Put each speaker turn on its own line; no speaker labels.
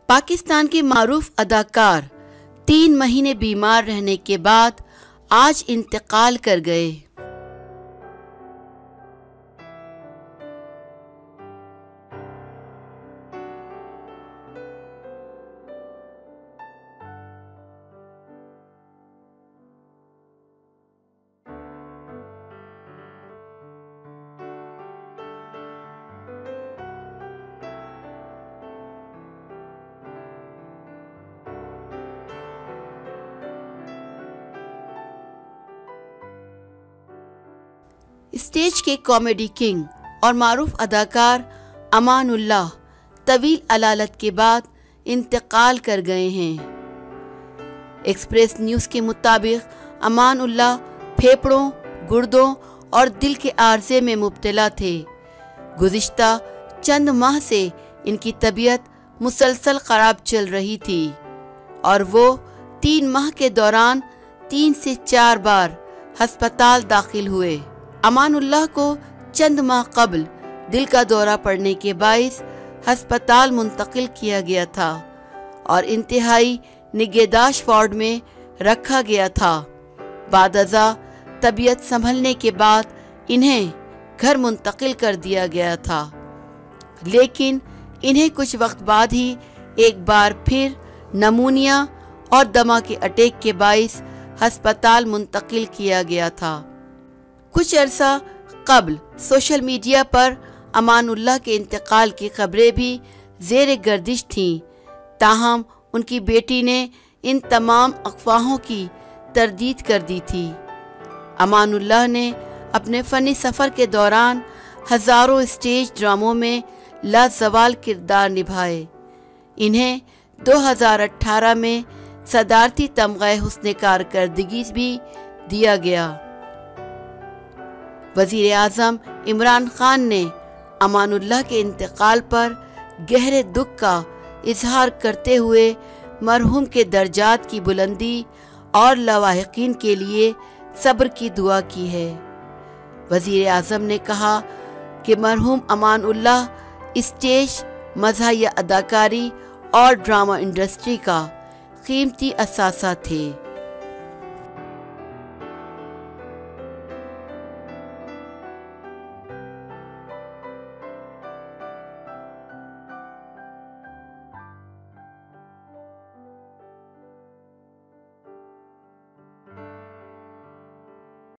پاکستان کے معروف اداکار 3 مہینے بیمار رہنے کے بعد آج انتقال کر گئے۔ اسٹیج کے کامیڈی کنگ اور معروف اداکار امان اللہ طویل علالت کے بعد انتقال کر گئے ہیں۔ ایکسپریس نیوز کے مطابق امان اللہ پھیپھڑوں، گردوں اور دل کے عارضے میں مبتلا تھے۔ گزشتہ چند ماہ سے ان کی طبیعت مسلسل خراب چل رہی تھی اور وہ 3 ماہ کے دوران 3 سے 4 بار ہسپتال داخل ہوئے۔ امان اللہ کو چند ماہ قبل دل کا دورہ پڑنے کے باعث ہسپتال منتقل کیا گیا تھا اور انتہائی نگہداشت وارڈ میں رکھا گیا تھا۔ بعد ازاں طبیعت سنبھلنے کے بعد انہیں گھر منتقل کر دیا گیا تھا، لیکن انہیں کچھ وقت بعد ہی ایک بار پھر نمونیا اور دمہ کے اٹیک کے باعث ہسپتال منتقل کیا گیا تھا۔ کچھ عرصہ قبل سوشل میڈیا پر امان اللہ کے انتقال کی خبریں بھی زیر گردش تھیں، تاہم ان کی بیٹی نے ان تمام افواہوں کی تردید کر دی تھی۔ امان اللہ نے اپنے فنی سفر کے دوران ہزاروں اسٹیج ڈراموں میں لازوال کردار نبھائے۔ انہیں 2018 میں صدارتی تمغہ حسن کارکردگی بھی دیا گیا۔ وزیر اعظم عمران خان نے امان اللہ کے انتقال پر گہرے دکھ کا اظہار کرتے ہوئے مرحوم کے درجات کی بلندی اور لاحقین کے لیے صبر کی دعا کی ہے۔ وزیر اعظم نے کہا کہ مرحوم امان اللہ اسٹیج، مزاحیہ اداکاری اور ڈرامہ انڈسٹری کا قیمتی اثاثہ تھے۔